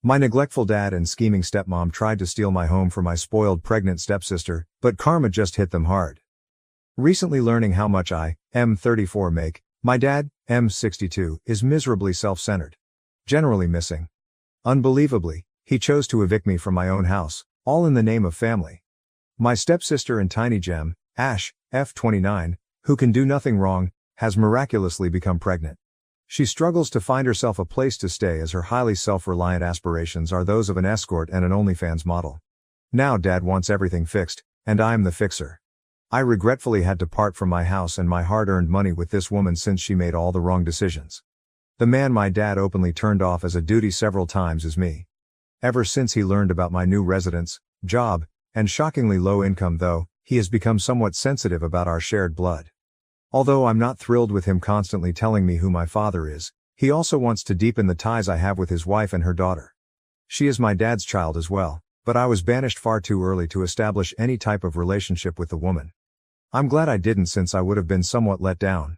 My neglectful dad and scheming stepmom tried to steal my home from my spoiled pregnant stepsister, but karma just hit them hard. Recently learning how much I, M34, make, my dad, M62, is miserably self-centered. Generally missing. Unbelievably, he chose to evict me from my own house, all in the name of family. My stepsister and tiny gem, Ash, F29, who can do nothing wrong, has miraculously become pregnant. She struggles to find herself a place to stay as her highly self-reliant aspirations are those of an escort and an OnlyFans model. Now dad wants everything fixed, and I'm the fixer. I regretfully had to part from my house and my hard-earned money with this woman since she made all the wrong decisions. The man my dad openly turned off as a duty several times is me. Ever since he learned about my new residence, job, and shockingly low income though, he has become somewhat sensitive about our shared blood. Although I'm not thrilled with him constantly telling me who my father is, he also wants to deepen the ties I have with his wife and her daughter. She is my dad's child as well, but I was banished far too early to establish any type of relationship with the woman. I'm glad I didn't since I would have been somewhat let down.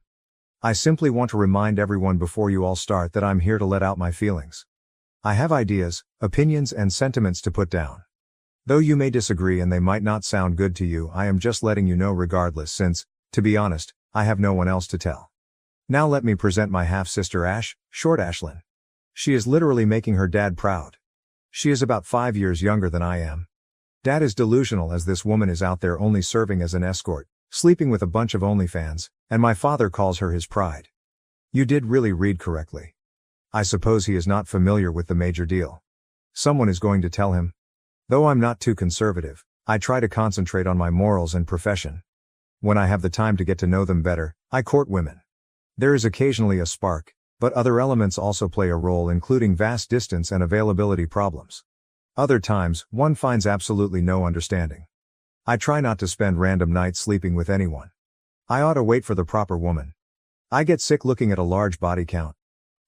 I simply want to remind everyone before you all start that I'm here to let out my feelings. I have ideas, opinions and sentiments to put down. Though you may disagree and they might not sound good to you, I am just letting you know regardless since, to be honest, I have no one else to tell. Now let me present my half-sister Ash, short Ashlyn. She is literally making her dad proud. She is about 5 years younger than I am. Dad is delusional as this woman is out there only serving as an escort, sleeping with a bunch of OnlyFans, and my father calls her his pride. You did really read correctly. I suppose he is not familiar with the major deal. Someone is going to tell him. Though I'm not too conservative, I try to concentrate on my morals and profession. When I have the time to get to know them better, I court women. There is occasionally a spark, but other elements also play a role, including vast distance and availability problems. Other times, one finds absolutely no understanding. I try not to spend random nights sleeping with anyone. I ought to wait for the proper woman. I get sick looking at a large body count.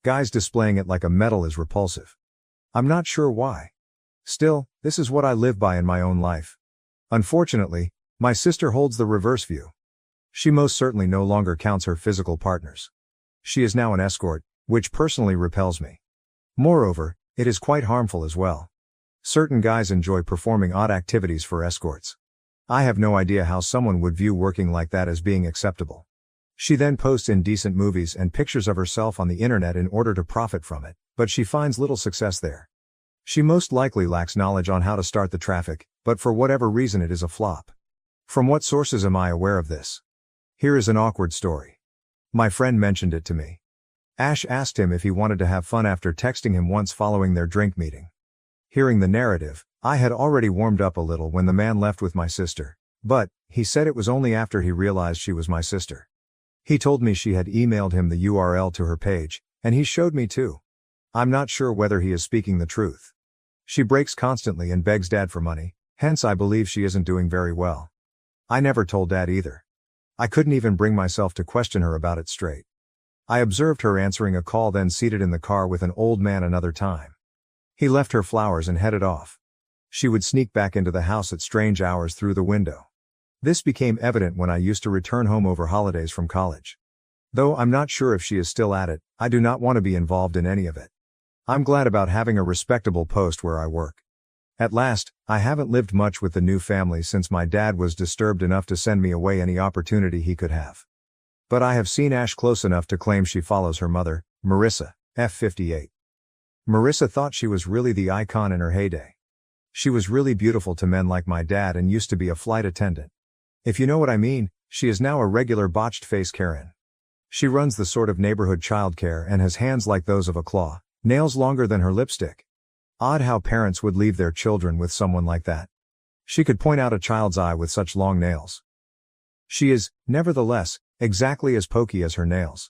Guys displaying it like a medal is repulsive. I'm not sure why. Still, this is what I live by in my own life. Unfortunately, my sister holds the reverse view. She most certainly no longer counts her physical partners. She is now an escort, which personally repels me. Moreover, it is quite harmful as well. Certain guys enjoy performing odd activities for escorts. I have no idea how someone would view working like that as being acceptable. She then posts indecent movies and pictures of herself on the internet in order to profit from it, but she finds little success there. She most likely lacks knowledge on how to start the traffic, but for whatever reason it is a flop. From what sources am I aware of this? Here is an awkward story. My friend mentioned it to me. Ash asked him if he wanted to have fun after texting him once following their drink meeting. Hearing the narrative, I had already warmed up a little when the man left with my sister, but, he said it was only after he realized she was my sister. He told me she had emailed him the URL to her page, and he showed me too. I'm not sure whether he is speaking the truth. She breaks constantly and begs dad for money, hence I believe she isn't doing very well. I never told dad either. I couldn't even bring myself to question her about it straight. I observed her answering a call, then seated in the car with an old man another time. He left her flowers and headed off. She would sneak back into the house at strange hours through the window. This became evident when I used to return home over holidays from college. Though I'm not sure if she is still at it, I do not want to be involved in any of it. I'm glad about having a respectable post where I work. At last, I haven't lived much with the new family since my dad was disturbed enough to send me away any opportunity he could have. But I have seen Ash close enough to claim she follows her mother, Marissa, F58. Marissa thought she was really the icon in her heyday. She was really beautiful to men like my dad and used to be a flight attendant. If you know what I mean, she is now a regular botched face Karen. She runs the sort of neighborhood childcare and has hands like those of a claw, nails longer than her lipstick. Odd how parents would leave their children with someone like that. She could point out a child's eye with such long nails. She is, nevertheless, exactly as pokey as her nails.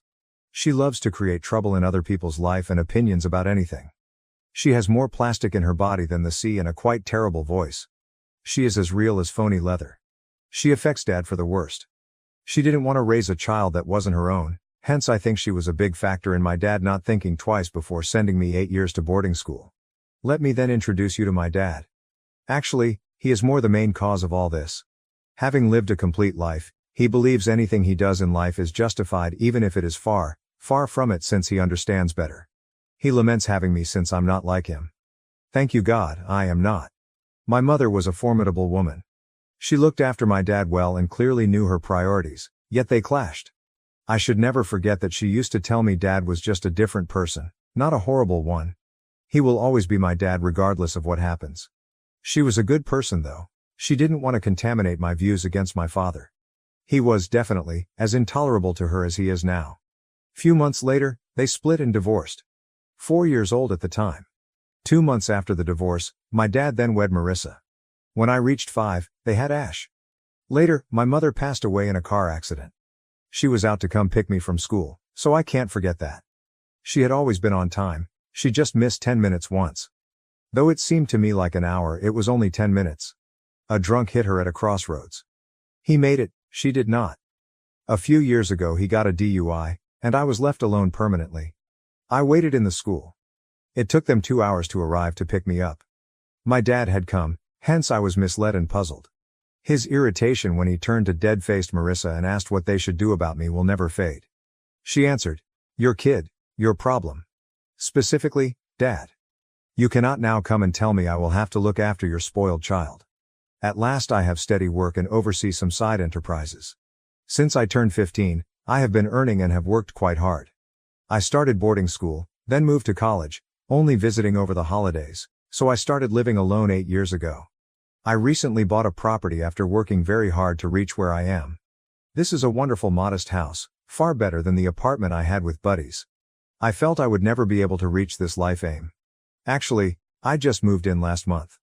She loves to create trouble in other people's life and opinions about anything. She has more plastic in her body than the sea and a quite terrible voice. She is as real as phony leather. She affects dad for the worst. She didn't want to raise a child that wasn't her own, hence I think she was a big factor in my dad not thinking twice before sending me 8 years to boarding school. Let me then introduce you to my dad. Actually, he is more the main cause of all this. Having lived a complete life, he believes anything he does in life is justified even if it is far, far from it since he understands better. He laments having me since I'm not like him. Thank you God, I am not. My mother was a formidable woman. She looked after my dad well and clearly knew her priorities, yet they clashed. I should never forget that she used to tell me dad was just a different person, not a horrible one. He will always be my dad regardless of what happens. She was a good person though. She didn't want to contaminate my views against my father. He was definitely as intolerable to her as he is now. Few months later, they split and divorced. 4 years old at the time. 2 months after the divorce, my dad then wed Marissa. When I reached 5, they had Ash. Later, my mother passed away in a car accident. She was out to come pick me from school, so I can't forget that. She had always been on time, she just missed 10 minutes once. Though it seemed to me like an hour, it was only 10 minutes. A drunk hit her at a crossroads. He made it, she did not. A few years ago he got a DUI, and I was left alone permanently. I waited in the school. It took them 2 hours to arrive to pick me up. My dad had come, hence I was misled and puzzled. His irritation when he turned to dead-faced Marissa and asked what they should do about me will never fade. She answered, "Your kid, your problem. Specifically, Dad. You cannot now come and tell me I will have to look after your spoiled child. At last I have steady work and oversee some side enterprises. Since I turned 15, I have been earning and have worked quite hard. I started boarding school, then moved to college, only visiting over the holidays, so I started living alone 8 years ago. I recently bought a property after working very hard to reach where I am. This is a wonderful modest house, far better than the apartment I had with buddies. I felt I would never be able to reach this life aim. Actually, I just moved in last month.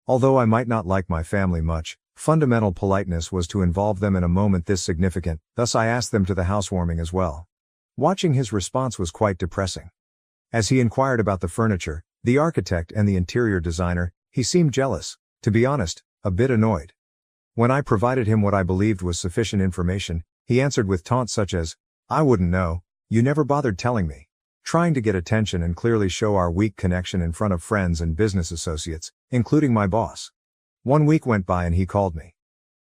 Although I might not like my family much, fundamental politeness was to involve them in a moment this significant, thus I asked them to the housewarming as well. Watching his response was quite depressing. As he inquired about the furniture, the architect and the interior designer, he seemed jealous, to be honest, a bit annoyed. When I provided him what I believed was sufficient information, he answered with taunts such as, "I wouldn't know, you never bothered telling me," trying to get attention and clearly show our weak connection in front of friends and business associates, including my boss. 1 week went by and he called me.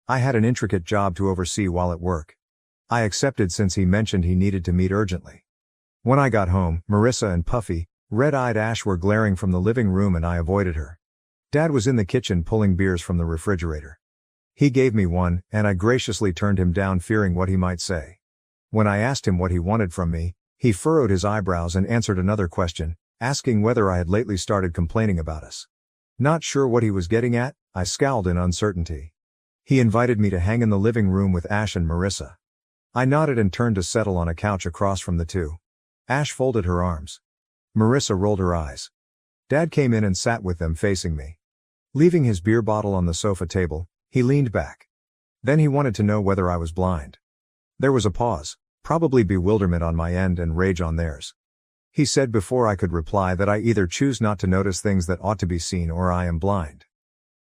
I had an intricate job to oversee while at work. I accepted since he mentioned he needed to meet urgently. When I got home, Marissa and puffy, red-eyed Ash were glaring from the living room and I avoided her. Dad was in the kitchen pulling beers from the refrigerator. He gave me one, and I graciously turned him down fearing what he might say. When I asked him what he wanted from me, he furrowed his eyebrows and answered another question, asking whether I had lately started complaining about us. Not sure what he was getting at, I scowled in uncertainty. He invited me to hang in the living room with Ash and Marissa. I nodded and turned to settle on a couch across from the two. Ash folded her arms. Marissa rolled her eyes. Dad came in and sat with them facing me. Leaving his beer bottle on the sofa table, he leaned back. Then he wanted to know whether I was blind. There was a pause, probably bewilderment on my end and rage on theirs. He said before I could reply that I either choose not to notice things that ought to be seen or I am blind.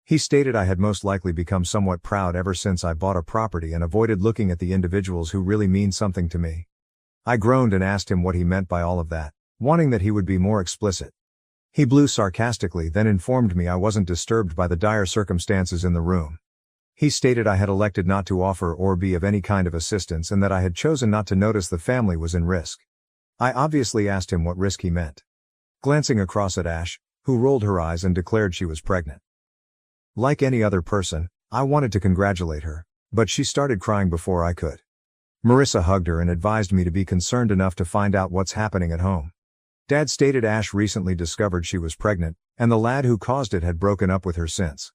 He stated I had most likely become somewhat proud ever since I bought a property and avoided looking at the individuals who really mean something to me. I groaned and asked him what he meant by all of that, wanting that he would be more explicit. He blew sarcastically, then informed me I wasn't disturbed by the dire circumstances in the room. He stated I had elected not to offer or be of any kind of assistance and that I had chosen not to notice the family was in risk. I obviously asked him what risk he meant. Glancing across at Ash, who rolled her eyes and declared she was pregnant. Like any other person, I wanted to congratulate her, but she started crying before I could. Marissa hugged her and advised me to be concerned enough to find out what's happening at home. Dad stated Ash recently discovered she was pregnant, and the lad who caused it had broken up with her since.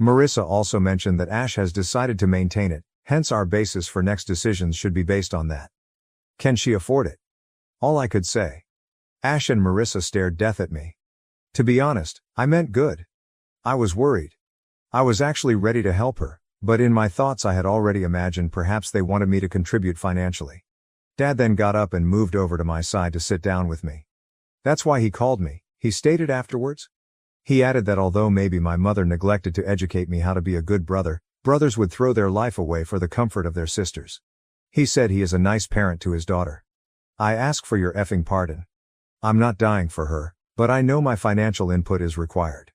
Marissa also mentioned that Ash has decided to maintain it, hence our basis for next decisions should be based on that. Can she afford it? All I could say. Ash and Marissa stared death at me. To be honest, I meant good. I was worried. I was actually ready to help her, but in my thoughts I had already imagined perhaps they wanted me to contribute financially. Dad then got up and moved over to my side to sit down with me. That's why he called me, he stated afterwards. He added that although maybe my mother neglected to educate me how to be a good brother, brothers would throw their life away for the comfort of their sisters. He said he is a nice parent to his daughter. I ask for your effing pardon. I'm not dying for her, but I know my financial input is required.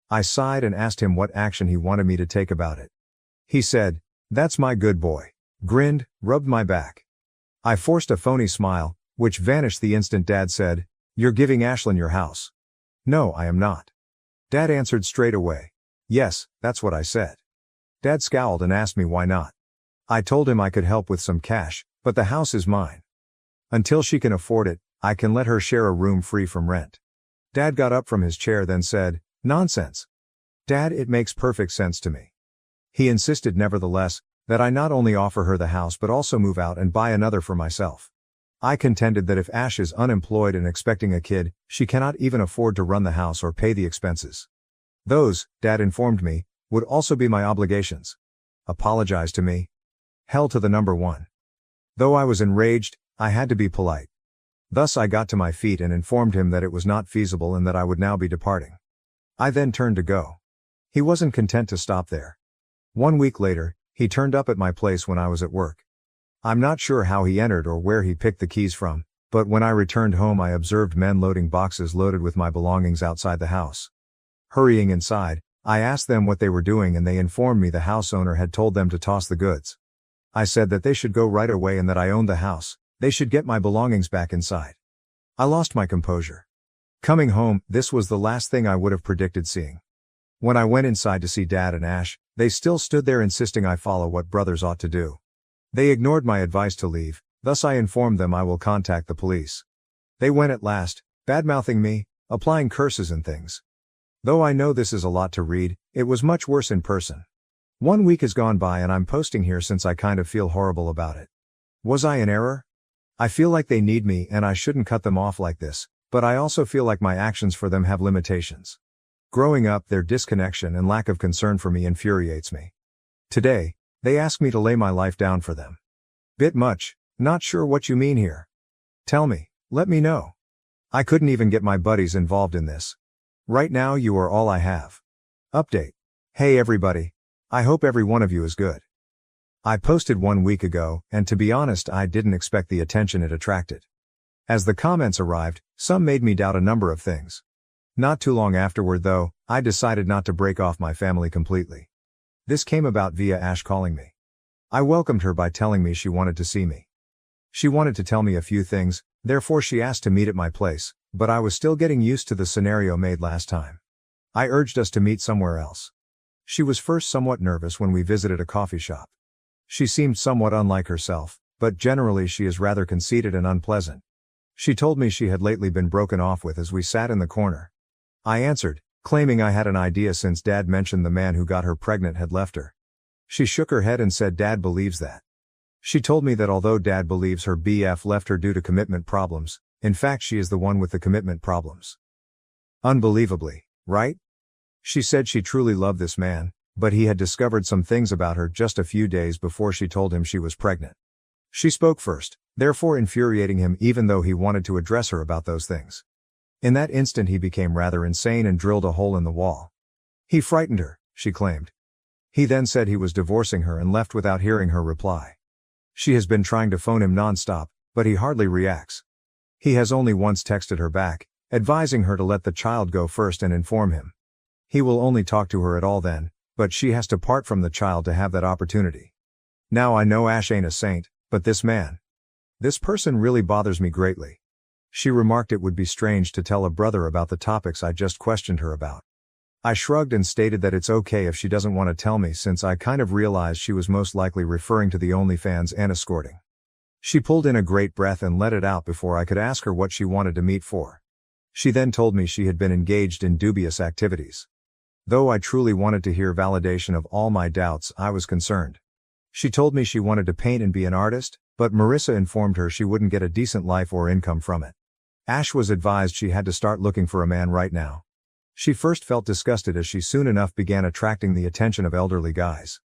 I sighed and asked him what action he wanted me to take about it. He said, "That's my good boy," grinned, rubbed my back. I forced a phony smile, which vanished the instant Dad said, "You're giving Ashlyn your house." "No, I am not. Dad answered straight away. Yes, that's what I said. Dad scowled and asked me why not. I told him I could help with some cash, but the house is mine. Until she can afford it, I can let her share a room free from rent. Dad got up from his chair then said, Nonsense. Dad, it makes perfect sense to me. He insisted nevertheless, that I not only offer her the house but also move out and buy another for myself. I contended that if Ash is unemployed and expecting a kid, she cannot even afford to run the house or pay the expenses. Those, Dad informed me, would also be my obligations. Apologize to me? Hell to the number one. Though I was enraged, I had to be polite. Thus I got to my feet and informed him that it was not feasible and that I would now be departing. I then turned to go. He wasn't content to stop there. 1 week later, he turned up at my place when I was at work. I'm not sure how he entered or where he picked the keys from, but when I returned home I observed men loading boxes loaded with my belongings outside the house. Hurrying inside, I asked them what they were doing and they informed me the house owner had told them to toss the goods. I said that they should go right away and that I owned the house, they should get my belongings back inside. I lost my composure. Coming home, this was the last thing I would have predicted seeing. When I went inside to see Dad and Ash, they still stood there insisting I follow what brothers ought to do. They ignored my advice to leave, thus I informed them I will contact the police. They went at last, badmouthing me, applying curses and things. Though I know this is a lot to read, it was much worse in person. 1 week has gone by and I'm posting here since I kind of feel horrible about it. Was I in error? I feel like they need me and I shouldn't cut them off like this, but I also feel like my actions for them have limitations. Growing up, their disconnection and lack of concern for me infuriates me. Today, they ask me to lay my life down for them. Bit much, not sure what you mean here. Tell me, let me know. I couldn't even get my buddies involved in this. Right now you are all I have. Update. Hey everybody. I hope every one of you is good. I posted 1 week ago, and to be honest I didn't expect the attention it attracted. As the comments arrived, some made me doubt a number of things. Not too long afterward though, I decided not to break off my family completely. This came about via Ash calling me. I welcomed her by telling me she wanted to see me. She wanted to tell me a few things, therefore she asked to meet at my place, but I was still getting used to the scenario made last time. I urged us to meet somewhere else. She was first somewhat nervous when we visited a coffee shop. She seemed somewhat unlike herself, but generally she is rather conceited and unpleasant. She told me she had lately been broken off with as we sat in the corner. I answered, claiming I had an idea since Dad mentioned the man who got her pregnant had left her. She shook her head and said Dad believes that. She told me that although Dad believes her BF left her due to commitment problems, in fact she is the one with the commitment problems. Unbelievably, right? She said she truly loved this man, but he had discovered some things about her just a few days before she told him she was pregnant. She spoke first, therefore infuriating him even though he wanted to address her about those things. In that instant he became rather insane and drilled a hole in the wall. He frightened her, she claimed. He then said he was divorcing her and left without hearing her reply. She has been trying to phone him non-stop, but he hardly reacts. He has only once texted her back, advising her to let the child go first and inform him. He will only talk to her at all then, but she has to part from the child to have that opportunity. Now I know Ash ain't a saint, but this man. This person really bothers me greatly. She remarked it would be strange to tell a brother about the topics I just questioned her about. I shrugged and stated that it's okay if she doesn't want to tell me since I kind of realized she was most likely referring to the OnlyFans and escorting. She pulled in a great breath and let it out before I could ask her what she wanted to meet for. She then told me she had been engaged in dubious activities. Though I truly wanted to hear validation of all my doubts, I was concerned. She told me she wanted to paint and be an artist, but Marissa informed her she wouldn't get a decent life or income from it. Ash was advised she had to start looking for a man right now. She first felt disgusted as she soon enough began attracting the attention of elderly guys.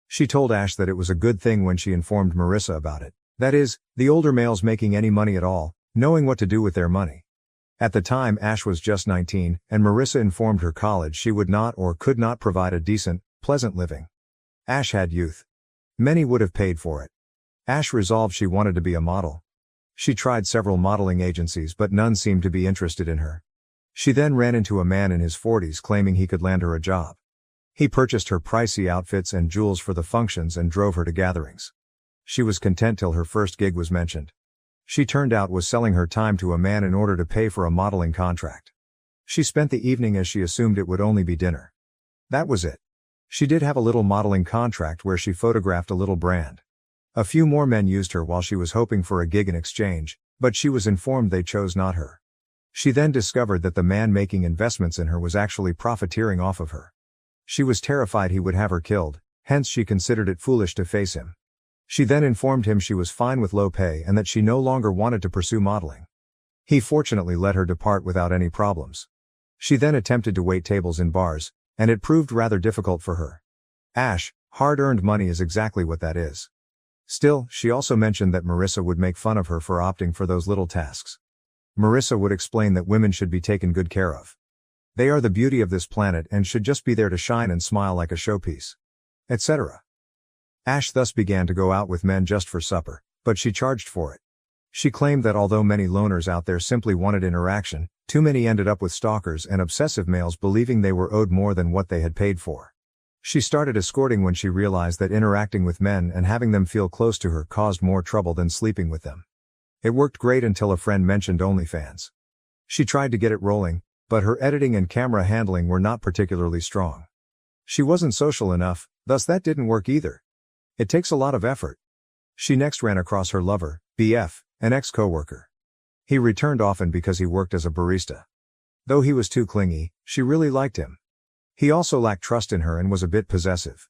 She told Ash that it was a good thing when she informed Marissa about it. That is, the older males making any money at all, knowing what to do with their money. At the time Ash was just 19, and Marissa informed her college she would not or could not provide a decent, pleasant living. Ash had youth. Many would have paid for it. Ash resolved she wanted to be a model. She tried several modeling agencies but none seemed to be interested in her. She then ran into a man in his 40s claiming he could land her a job. He purchased her pricey outfits and jewels for the functions and drove her to gatherings. She was content till her first gig was mentioned. She turned out was selling her time to a man in order to pay for a modeling contract. She spent the evening as she assumed it would only be dinner. That was it. She did have a little modeling contract where she photographed a little brand. A few more men used her while she was hoping for a gig in exchange, but she was informed they chose not her. She then discovered that the man making investments in her was actually profiteering off of her. She was terrified he would have her killed, hence she considered it foolish to face him. She then informed him she was fine with low pay and that she no longer wanted to pursue modeling. He fortunately let her depart without any problems. She then attempted to wait tables in bars, and it proved rather difficult for her. Ash, hard-earned money is exactly what that is. Still, she also mentioned that Marissa would make fun of her for opting for those little tasks. Marissa would explain that women should be taken good care of. They are the beauty of this planet and should just be there to shine and smile like a showpiece, etc. Ash thus began to go out with men just for supper, but she charged for it. She claimed that although many loners out there simply wanted interaction, too many ended up with stalkers and obsessive males believing they were owed more than what they had paid for. She started escorting when she realized that interacting with men and having them feel close to her caused more trouble than sleeping with them. It worked great until a friend mentioned OnlyFans. She tried to get it rolling, but her editing and camera handling were not particularly strong. She wasn't social enough, thus that didn't work either. It takes a lot of effort. She next ran across her lover, BF, an ex-coworker. He returned often because he worked as a barista. Though he was too clingy, she really liked him. He also lacked trust in her and was a bit possessive.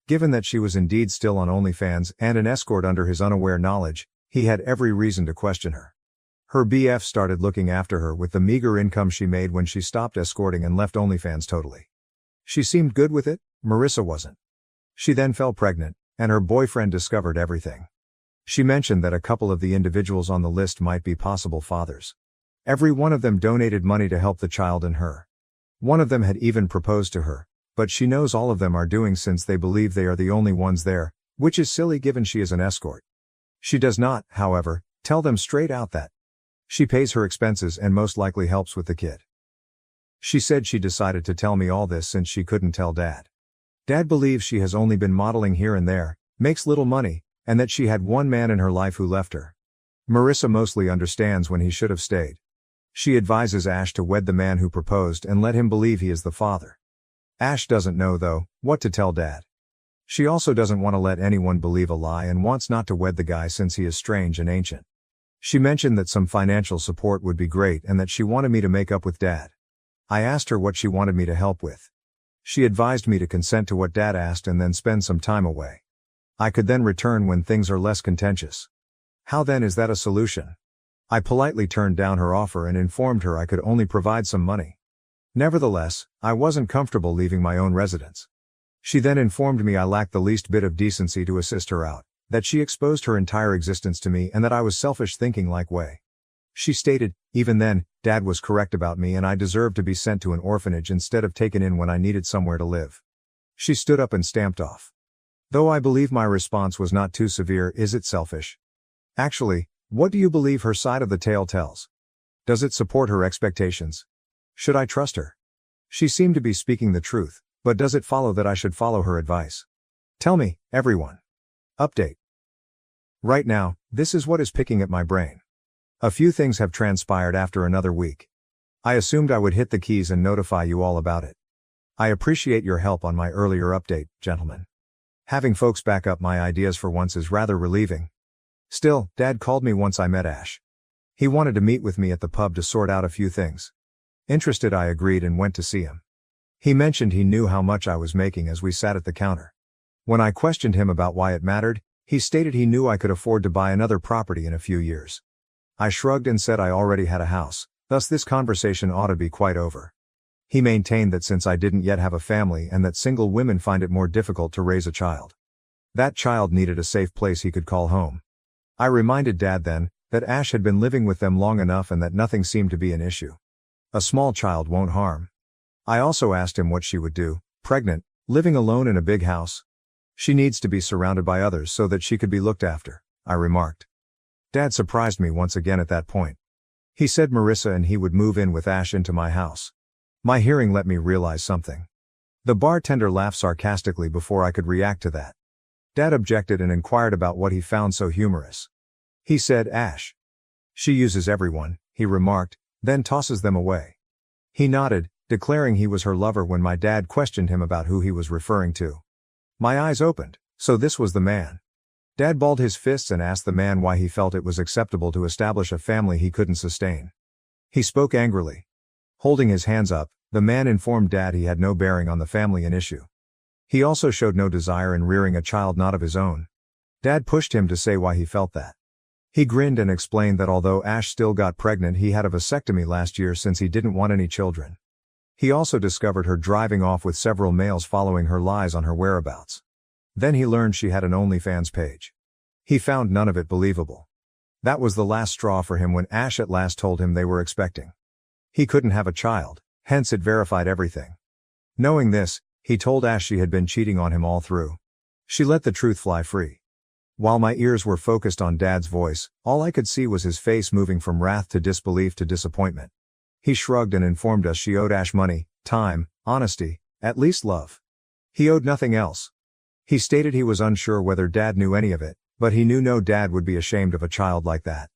Given that she was indeed still on OnlyFans and an escort under his unaware knowledge, he had every reason to question her. Her BF started looking after her with the meager income she made when she stopped escorting and left OnlyFans totally. She seemed good with it, Marissa wasn't. She then fell pregnant, and her boyfriend discovered everything. She mentioned that a couple of the individuals on the list might be possible fathers. Every one of them donated money to help the child and her. One of them had even proposed to her, but she knows all of them are doing since they believe they are the only ones there, which is silly given she is an escort. She does not, however, tell them straight out that she pays her expenses and most likely helps with the kid. She said she decided to tell me all this since she couldn't tell Dad. Dad believes she has only been modeling here and there, makes little money, and that she had one man in her life who left her. Marissa mostly understands when he should have stayed. She advises Ash to wed the man who proposed and let him believe he is the father. Ash doesn't know, though, what to tell Dad. She also doesn't want to let anyone believe a lie and wants not to wed the guy since he is strange and ancient. She mentioned that some financial support would be great and that she wanted me to make up with Dad. I asked her what she wanted me to help with. She advised me to consent to what Dad asked and then spend some time away. I could then return when things are less contentious. How then is that a solution? I politely turned down her offer and informed her I could only provide some money. Nevertheless, I wasn't comfortable leaving my own residence. She then informed me I lacked the least bit of decency to assist her out, that she exposed her entire existence to me and that I was selfish thinking like way. She stated, even then, Dad was correct about me and I deserved to be sent to an orphanage instead of taken in when I needed somewhere to live. She stood up and stamped off. Though I believe my response was not too severe, is it selfish? Actually, what do you believe her side of the tale tells? Does it support her expectations? Should I trust her? She seemed to be speaking the truth, but does it follow that I should follow her advice? Tell me, everyone. Update. Right now, this is what is picking at my brain. A few things have transpired after another week. I assumed I would hit the keys and notify you all about it. I appreciate your help on my earlier update, gentlemen. Having folks back up my ideas for once is rather relieving. Still, Dad called me once I met Ash. He wanted to meet with me at the pub to sort out a few things. Interested, I agreed and went to see him. He mentioned he knew how much I was making as we sat at the counter. When I questioned him about why it mattered, he stated he knew I could afford to buy another property in a few years. I shrugged and said I already had a house, thus this conversation ought to be quite over. He maintained that since I didn't yet have a family and that single women find it more difficult to raise a child. That child needed a safe place he could call home. I reminded Dad then, that Ash had been living with them long enough and that nothing seemed to be an issue. A small child won't harm. I also asked him what she would do, pregnant, living alone in a big house. She needs to be surrounded by others so that she could be looked after, I remarked. Dad surprised me once again at that point. He said Marissa and he would move in with Ash into my house. My hearing let me realize something. The bartender laughed sarcastically before I could react to that. Dad objected and inquired about what he found so humorous. He said, Ash. She uses everyone, he remarked, then tosses them away. He nodded, declaring he was her lover when my dad questioned him about who he was referring to. My eyes opened. So this was the man. Dad balled his fists and asked the man why he felt it was acceptable to establish a family he couldn't sustain. He spoke angrily. Holding his hands up, the man informed Dad he had no bearing on the family and issue. He also showed no desire in rearing a child not of his own. Dad pushed him to say why he felt that. He grinned and explained that although Ash still got pregnant, he had a vasectomy last year since he didn't want any children. He also discovered her driving off with several males following her lies on her whereabouts. Then he learned she had an OnlyFans page. He found none of it believable. That was the last straw for him when Ash at last told him they were expecting. He couldn't have a child, hence it verified everything. Knowing this, he told Ash she had been cheating on him all through. She let the truth fly free. While my ears were focused on Dad's voice, all I could see was his face moving from wrath to disbelief to disappointment. He shrugged and informed us she owed Ash money, time, honesty, at least love. He owed nothing else. He stated he was unsure whether Dad knew any of it, but he knew no dad would be ashamed of a child like that.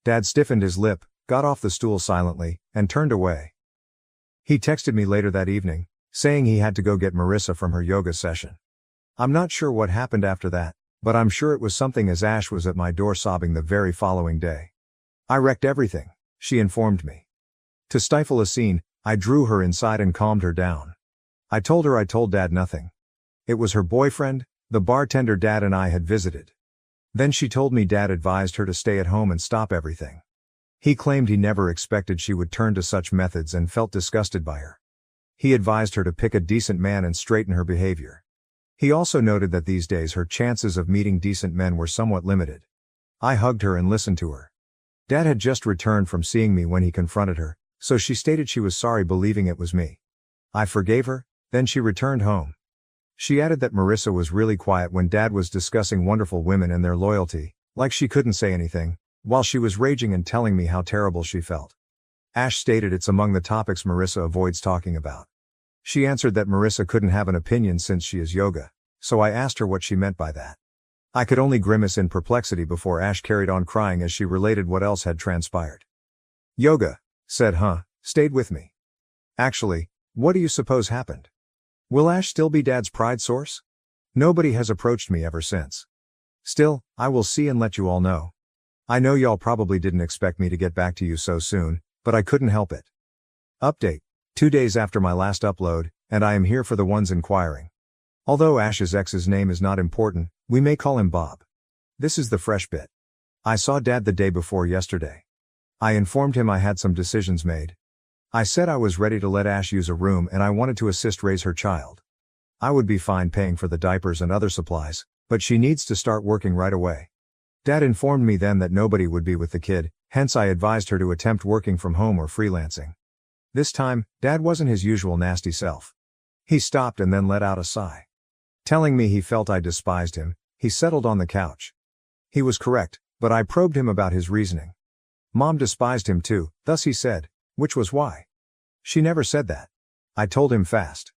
Dad stiffened his lip, got off the stool silently, and turned away. He texted me later that evening, saying he had to go get Marissa from her yoga session. I'm not sure what happened after that, but I'm sure it was something as Ash was at my door sobbing the very following day. I wrecked everything, she informed me. To stifle a scene, I drew her inside and calmed her down. I told her I told Dad nothing. It was her boyfriend, the bartender Dad and I had visited. Then she told me Dad advised her to stay at home and stop everything. He claimed he never expected she would turn to such methods and felt disgusted by her. He advised her to pick a decent man and straighten her behavior. He also noted that these days her chances of meeting decent men were somewhat limited. I hugged her and listened to her. Dad had just returned from seeing me when he confronted her, so she stated she was sorry believing it was me. I forgave her, then she returned home. She added that Marissa was really quiet when Dad was discussing wonderful women and their loyalty, like she couldn't say anything, while she was raging and telling me how terrible she felt. Ash stated it's among the topics Marissa avoids talking about. She answered that Marissa couldn't have an opinion since she is yoga, so I asked her what she meant by that. I could only grimace in perplexity before Ash carried on crying as she related what else had transpired. Yoga, said stayed with me. Actually, what do you suppose happened? Will Ash still be Dad's pride source? Nobody has approached me ever since. Still, I will see and let you all know. I know y'all probably didn't expect me to get back to you so soon, but I couldn't help it. Update. 2 days after my last upload, and I am here for the ones inquiring. Although Ash's ex's name is not important, we may call him Bob. This is the fresh bit. I saw Dad the day before yesterday. I informed him I had some decisions made. I said I was ready to let Ash use a room and I wanted to assist raise her child. I would be fine paying for the diapers and other supplies, but she needs to start working right away. Dad informed me then that nobody would be with the kid, hence I advised her to attempt working from home or freelancing. This time, Dad wasn't his usual nasty self. He stopped and then let out a sigh. Telling me he felt I despised him, he settled on the couch. He was correct, but I probed him about his reasoning. Mom despised him too, thus he said, which was why. She never said that. I told him fast.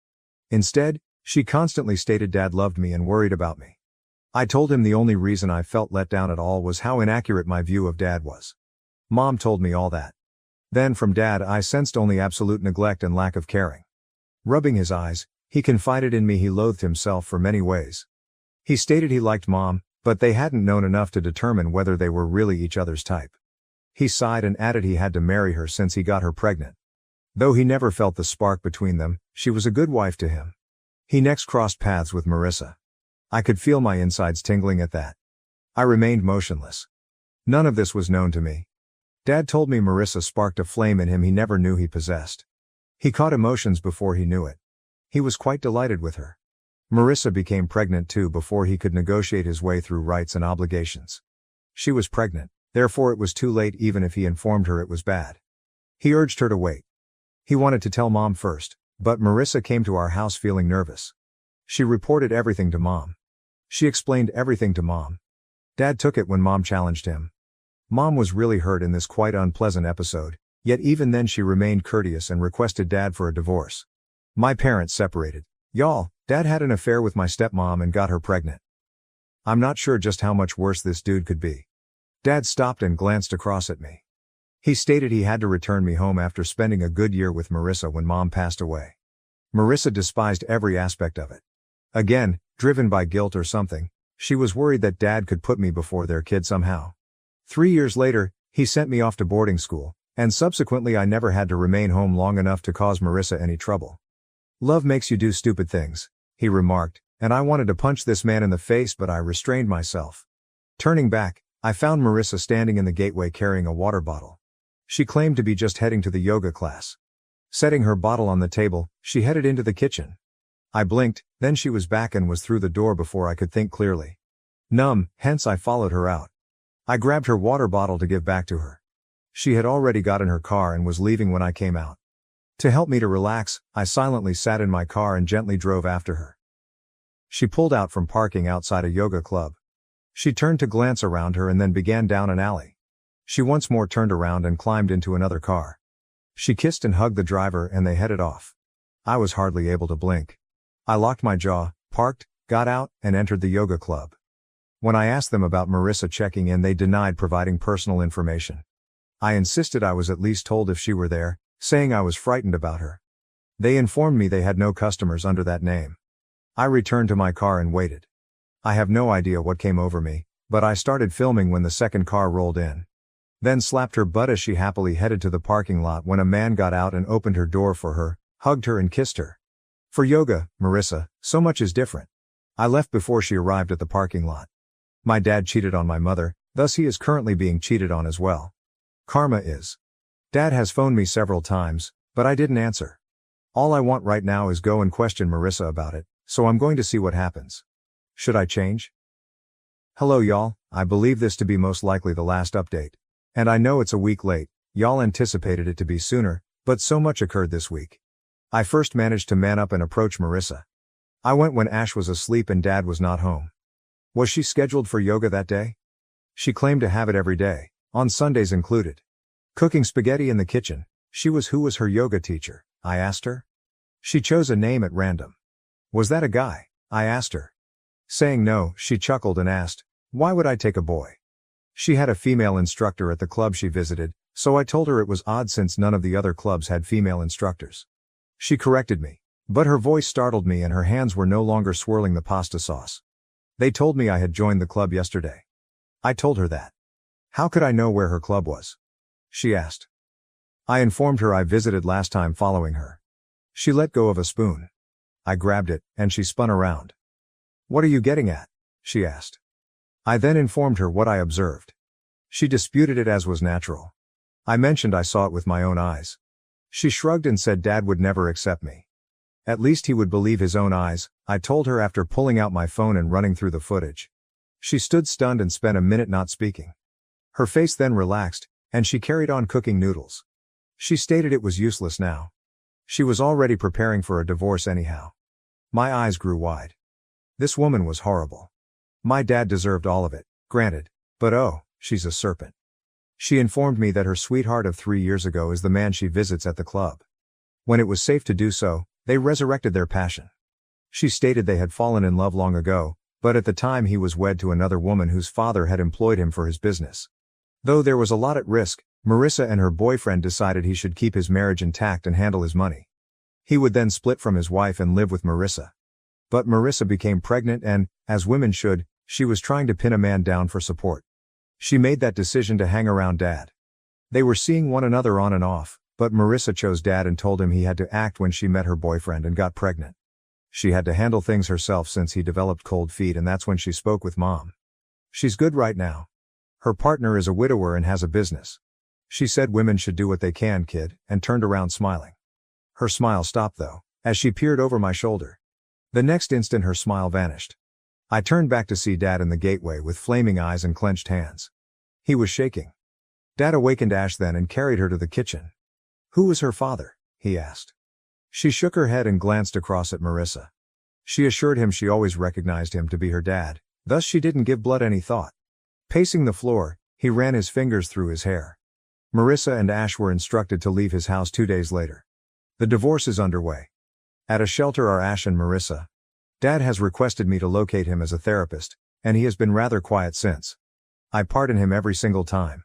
Instead, she constantly stated Dad loved me and worried about me. I told him the only reason I felt let down at all was how inaccurate my view of Dad was. Mom told me all that. Then from Dad I sensed only absolute neglect and lack of caring. Rubbing his eyes, he confided in me he loathed himself for many ways. He stated he liked Mom, but they hadn't known enough to determine whether they were really each other's type. He sighed and added he had to marry her since he got her pregnant. Though he never felt the spark between them, she was a good wife to him. He next crossed paths with Marissa. I could feel my insides tingling at that. I remained motionless. None of this was known to me. Dad told me Marissa sparked a flame in him he never knew he possessed. He caught emotions before he knew it. He was quite delighted with her. Marissa became pregnant too before he could negotiate his way through rights and obligations. She was pregnant, therefore it was too late even if he informed her it was bad. He urged her to wait. He wanted to tell Mom first, but Marissa came to our house feeling nervous. She reported everything to Mom. She explained everything to Mom. Dad took it when Mom challenged him. Mom was really hurt in this quite unpleasant episode, yet even then she remained courteous and requested Dad for a divorce. My parents separated. Y'all, Dad had an affair with my stepmom and got her pregnant. I'm not sure just how much worse this dude could be. Dad stopped and glanced across at me. He stated he had to return me home after spending a good year with Marissa when Mom passed away. Marissa despised every aspect of it. Again, driven by guilt or something, she was worried that Dad could put me before their kid somehow. 3 years later, he sent me off to boarding school, and subsequently I never had to remain home long enough to cause Marissa any trouble. "Love makes you do stupid things," he remarked, and I wanted to punch this man in the face, but I restrained myself. Turning back, I found Marissa standing in the gateway carrying a water bottle. She claimed to be just heading to the yoga class. Setting her bottle on the table, she headed into the kitchen. I blinked, then she was back and was through the door before I could think clearly. Numb, hence I followed her out. I grabbed her water bottle to give back to her. She had already got in her car and was leaving when I came out. To help me to relax, I silently sat in my car and gently drove after her. She pulled out from parking outside a yoga club. She turned to glance around her and then began down an alley. She once more turned around and climbed into another car. She kissed and hugged the driver and they headed off. I was hardly able to blink. I locked my jaw, parked, got out, and entered the yoga club. When I asked them about Marissa checking in, they denied providing personal information. I insisted I was at least told if she were there, saying I was frightened about her. They informed me they had no customers under that name. I returned to my car and waited. I have no idea what came over me, but I started filming when the second car rolled in. Then slapped her butt as she happily headed to the parking lot when a man got out and opened her door for her, hugged her and kissed her. For yoga, Marissa, so much is different. I left before she arrived at the parking lot. My dad cheated on my mother, thus he is currently being cheated on as well. Karma is. Dad has phoned me several times, but I didn't answer. All I want right now is go and question Marissa about it, so I'm going to see what happens. Should I change? Hello y'all, I believe this to be most likely the last update. And I know it's a week late, y'all anticipated it to be sooner, but so much occurred this week. I first managed to man up and approach Marissa. I went when Ash was asleep and Dad was not home. Was she scheduled for yoga that day? She claimed to have it every day, on Sundays included. Cooking spaghetti in the kitchen, who was her yoga teacher? I asked her. She chose a name at random. Was that a guy? I asked her. Saying no, she chuckled and asked, why would I take a boy? She had a female instructor at the club she visited, so I told her it was odd since none of the other clubs had female instructors. She corrected me, but her voice startled me and her hands were no longer swirling the pasta sauce. They told me I had joined the club yesterday. I told her that. How could I know where her club was? She asked. I informed her I visited last time following her. She let go of a spoon. I grabbed it, and she spun around. What are you getting at? She asked. I then informed her what I observed. She disputed it as was natural. I mentioned I saw it with my own eyes. She shrugged and said Dad would never accept me. At least he would believe his own eyes, I told her after pulling out my phone and running through the footage. She stood stunned and spent a minute not speaking. Her face then relaxed, and she carried on cooking noodles. She stated it was useless now. She was already preparing for a divorce anyhow. My eyes grew wide. This woman was horrible. My dad deserved all of it, granted, but oh, she's a serpent. She informed me that her sweetheart of 3 years ago is the man she visits at the club. When it was safe to do so, they resurrected their passion. She stated they had fallen in love long ago, but at the time he was wed to another woman whose father had employed him for his business. Though there was a lot at risk, Marissa and her boyfriend decided he should keep his marriage intact and handle his money. He would then split from his wife and live with Marissa. But Marissa became pregnant and, as women should, she was trying to pin a man down for support. She made that decision to hang around Dad. They were seeing one another on and off, but Marissa chose Dad and told him he had to act when she met her boyfriend and got pregnant. She had to handle things herself since he developed cold feet, and that's when she spoke with Mom. She's good right now. Her partner is a widower and has a business. She said women should do what they can, kid, and turned around smiling. Her smile stopped though, as she peered over my shoulder. The next instant her smile vanished. I turned back to see Dad in the gateway with flaming eyes and clenched hands. He was shaking. Dad awakened Ash then and carried her to the kitchen. Who was her father? He asked. She shook her head and glanced across at Marissa. She assured him she always recognized him to be her dad, thus she didn't give blood any thought. Pacing the floor, he ran his fingers through his hair. Marissa and Ash were instructed to leave his house 2 days later. The divorce is underway. At a shelter are Ash and Marissa. Dad has requested me to locate him as a therapist, and he has been rather quiet since. I pardon him every single time.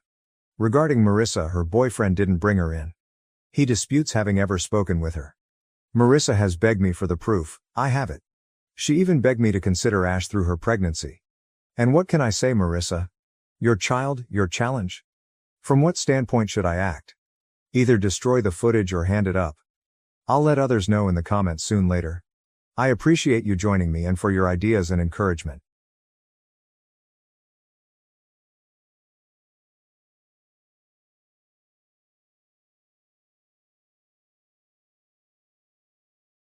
Regarding Marissa, her boyfriend didn't bring her in. He disputes having ever spoken with her. Marissa has begged me for the proof, I have it. She even begged me to consider Ash through her pregnancy. And what can I say, Marissa? Your child, your challenge? From what standpoint should I act? Either destroy the footage or hand it up. I'll let others know in the comments soon later. I appreciate you joining me and for your ideas and encouragement.